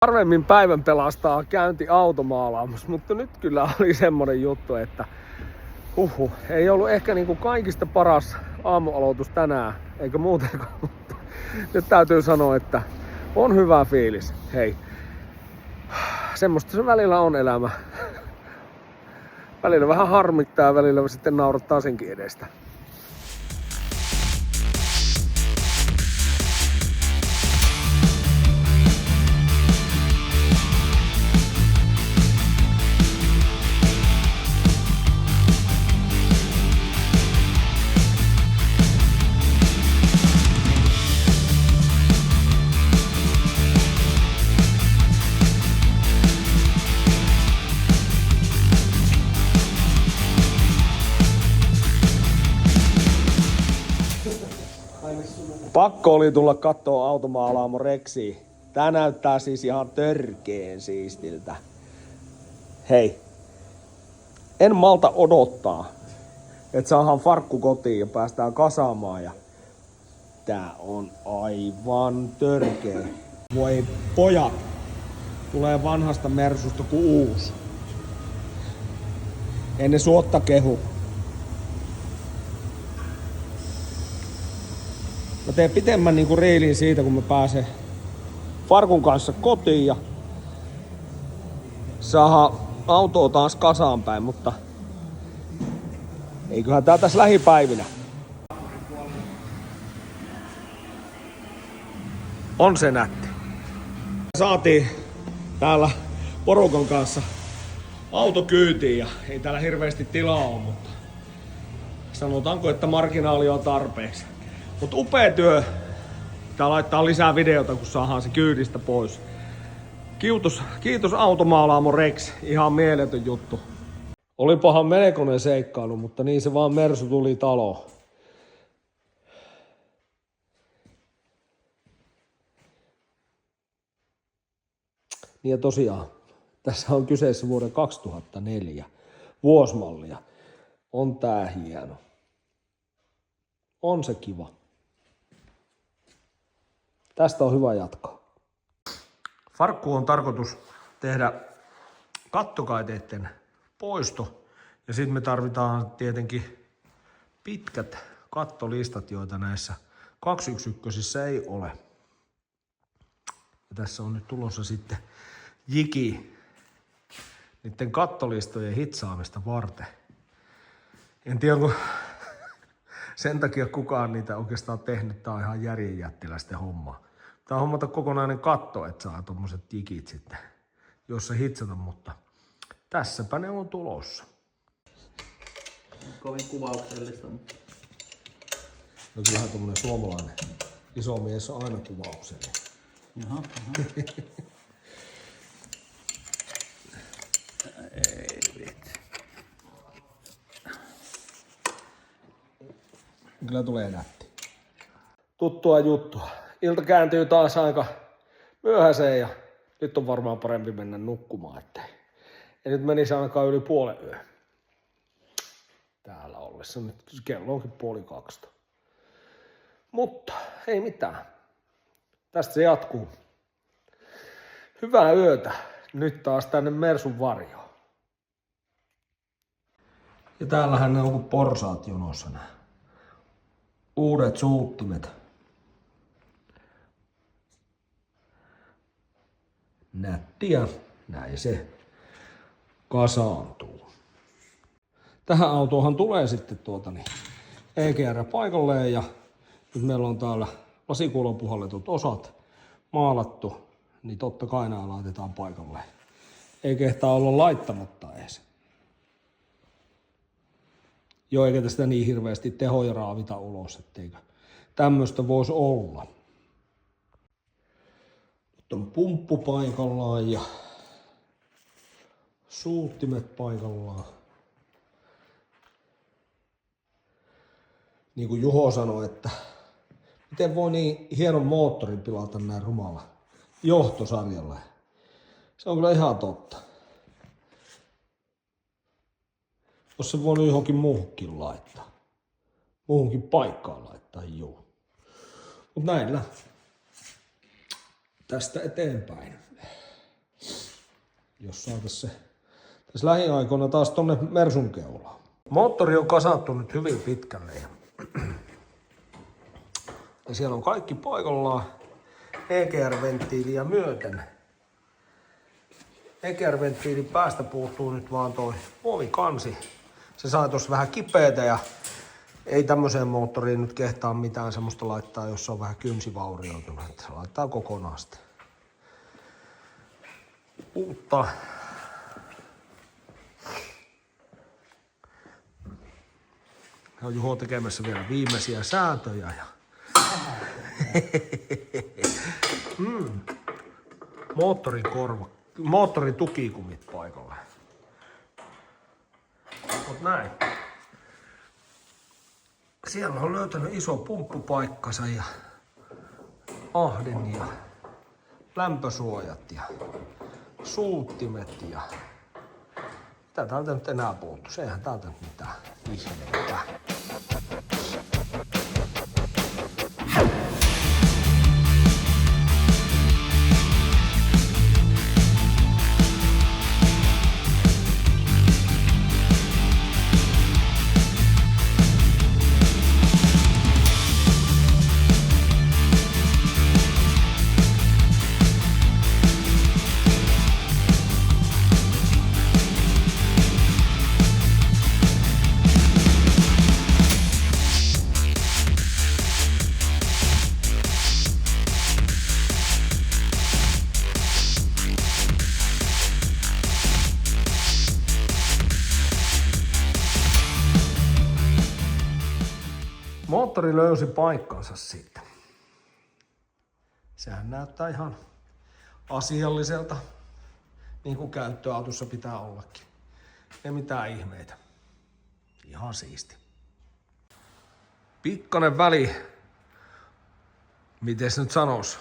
Harvemmin päivän pelastaa käynti automaalaamassa, mutta nyt kyllä oli semmonen juttu, että ei ollut ehkä niinku kaikista paras aamualoitus tänään, eikä muutenkaan, mutta nyt täytyy sanoa, että on hyvä fiilis. Hei, semmoista se välillä on elämä. Välillä vähän harmittaa ja välillä sitten naurattaa senkin edestä. Pakko oli tulla kattoo automaalaamo Rexiä. Tää näyttää siis ihan törkeen siistiltä. Hei, en malta odottaa, että saadaan farkku kotiin ja päästään kasaamaan. Ja tää on aivan törkeä. Voi pojat, tulee vanhasta Mersusta kuin uusi. Ennen suotta kehu. Mä teen pitemmän niinku reilin siitä, kun mä pääsen farkun kanssa kotiin ja saadaan autoa taas kasaan päin, mutta eiköhän tää tässä lähipäivinä. On se nätti. Saatiin täällä porukan kanssa auto kyytiin ja ei täällä hirveästi tilaa ole, mutta sanotaanko, että marginaali on tarpeeksi. Mut upea työ. Tää laittaa lisää videota, kun saadaan se kyydistä pois. Kiitos automaalaamo Rex. Ihan mieletön juttu. Olipahan melkoinen seikkailu, mutta niin se vaan Mersu tuli taloon. Niin ja tosiaan, tässä on kyseessä vuoden 2004 vuosimallia. On tää hieno. On se kiva. Tästä on hyvä jatkaa. Farkkuun on tarkoitus tehdä kattokaiteiden poisto. Ja sitten me tarvitaan tietenkin pitkät kattolistat, joita näissä 211 ei ole. Ja tässä on nyt tulossa sitten jiki niiden kattolistojen hitsaamista varten. En tiedä, onko sen takia kukaan niitä oikeastaan tehnyt. Tää on ihan järjenjättiläisten homma. Tää on hommata kokonainen katto, että saa tommoset jikit sitten, jos se hitsata, mutta tässäpä ne on tulossa. Kovin kuvauksellista. No kyllähän tommonen suomalainen iso mies on aina kuvauksellinen. Jaha. Ei vitsi. Kyllä tulee nätti. Tuttua juttua. Ilta kääntyy taas aika myöhäiseen ja nyt on varmaan parempi mennä nukkumaan, ettei. Ja nyt menisi ainakaan yli puolen yö. Täällä ollessa. Nyt kello onkin 1:30. Mutta ei mitään. Tästä se jatkuu. Hyvää yötä. Nyt taas tänne Mersun varjoon. Ja täällähän ne on kuin porsaat jonossa nää. Uudet suuttimet. Nättiä. Näin se kasaantuu. Tähän autoonhan tulee sitten EGR paikalleen ja nyt meillä on täällä lasikuulon puhalletut osat maalattu, niin totta kai nämä laitetaan paikalleen. Ei kehtaa olla laittamatta edes. Joo, eikä tästä niin hirveästi tehoja raavita ulos, etteikö tämmöistä voisi olla. Nyt on pumppu paikallaan ja suuttimet paikallaan. Niin kuin Juho sanoi, että miten voi niin hienon moottorin pilata näin rumalla johtosarjalla. Se on kyllä ihan totta. Jos se voinut johonkin muuhunkin laittaa. Muuhunkin paikkaan laittaa, joo. Mut näillä tästä eteenpäin. jos saataisiin se tässä lähiaikoina taas tonne Mersun keulaan. Moottori on kasattu nyt hyvin pitkälle ja siellä on kaikki paikallaan EGR-venttiiliä myöten. EGR-venttiilin päästä puuttuu nyt vaan toi muovikansi. Se sai tossa vähän kipeätä ja ei tämmöiseen moottoriin nyt kehtaa mitään semmoista laittaa, jos on vähän kynsivaurioitunut. Se laittaa kokonaan sitä uutta. Ja Juho tekemässä vielä viimeisiä säätöjä. Ja moottorin tukikumit paikalle. Mut näin. Siellä on löytänyt iso pumppupaikkansa ja ahdin ja lämpösuojat ja suuttimet ja mitä täältä nyt enää puuttuu? Eihän täältä nyt mitään ihmeitä. Moottori löysi paikkansa sitten. Sehän näyttää ihan asialliselta, niin kuin käyttöautossa pitää ollakin. Ei mitään ihmeitä. Ihan siisti. Pikkanen väli, miten nyt sanois,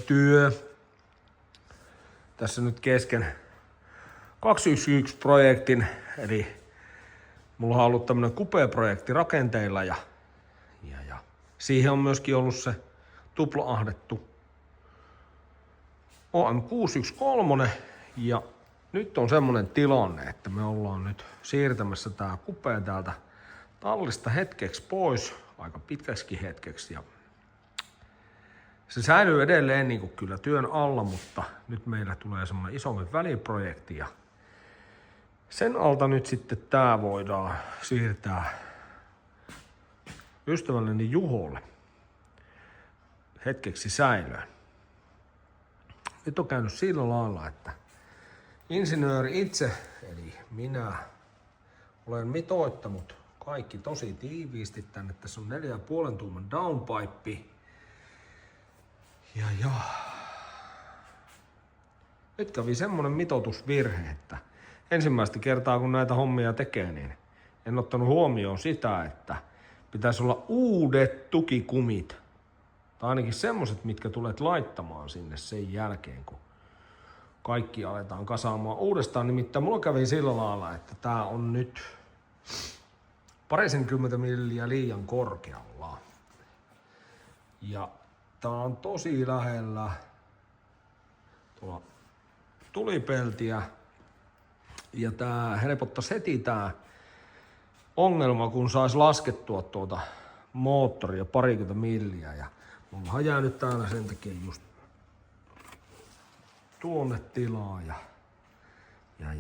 työ. Tässä nyt kesken 211-projektin, eli mulla on ollut tämmönen Coupe-projekti rakenteilla ja siihen on myöskin ollut se tupla-ahdettu OM613 ja nyt on semmonen tilanne, että me ollaan nyt siirtämässä tää Coupe täältä tallista hetkeksi pois, aika pitkäksikin hetkeksi ja se säilyy edelleen niin kuin kyllä työn alla, mutta nyt meillä tulee semmonen isompi väliprojekti ja sen alta nyt sitten tää voidaan siirtää ystävälleni Juholle hetkeksi säilöön. Nyt on käynyt sillä lailla, että insinööri itse, eli minä, olen mitoittanut kaikki tosi tiiviisti tänne. Tässä on 4,5 tuuman downpipe. Ja. Nyt kävi semmonen mitoitusvirhe, että ensimmäistä kertaa kun näitä hommia tekee, niin en ottanut huomioon sitä, että pitäisi olla uudet tukikumit. Tai ainakin semmoset, mitkä tulet laittamaan sinne sen jälkeen, kun kaikki aletaan kasaamaan uudestaan. Nimittäin mulla kävi sillä lailla, että tää on nyt 20 milliä liian korkealla. Ja tää on tosi lähellä tuolla tulipeltiä. Ja tää helpottaisi heti tää ongelma, kun sais laskettua tuota moottoria 20 milliä ja mullahan jää nyt täällä sen takia just tuonne tilaa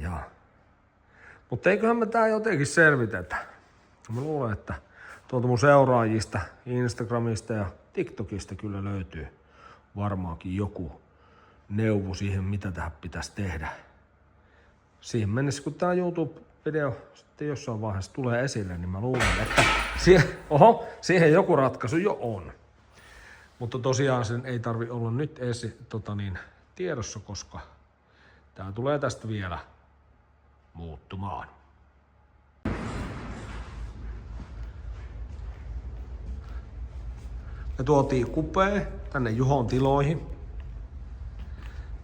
ja. Mutta eiköhän me tää jotenkin selvitetä. Mä luulen, että tuolta mun seuraajista, Instagramista ja TikTokista kyllä löytyy varmaankin joku neuvo siihen, mitä tähän pitäisi tehdä. Siihen mennessä, kun tää YouTube-video sitten jossain vaiheessa tulee esille, niin mä luulen, että siihen joku ratkaisu jo on. Mutta tosiaan sen ei tarvi olla nyt tiedossa, koska tää tulee tästä vielä muuttumaan. Me tuotiin Coupé tänne Juhon tiloihin.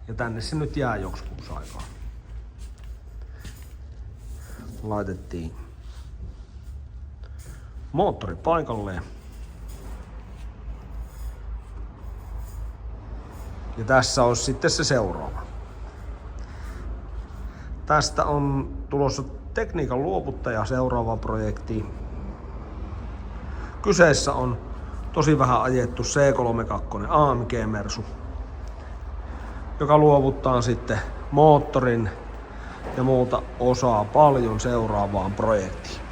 Ja tänne se nyt jää joksikuusi aikaa. Laitettiin moottori paikalleen. Ja tässä on sitten se seuraava. Tästä on tulossa tekniikan luovuttaja seuraava projekti. Kyseessä on tosi vähän ajettu C32 AMG Mersu, joka luovuttaa sitten moottorin ja muuta osaa paljon seuraavaan projektiin.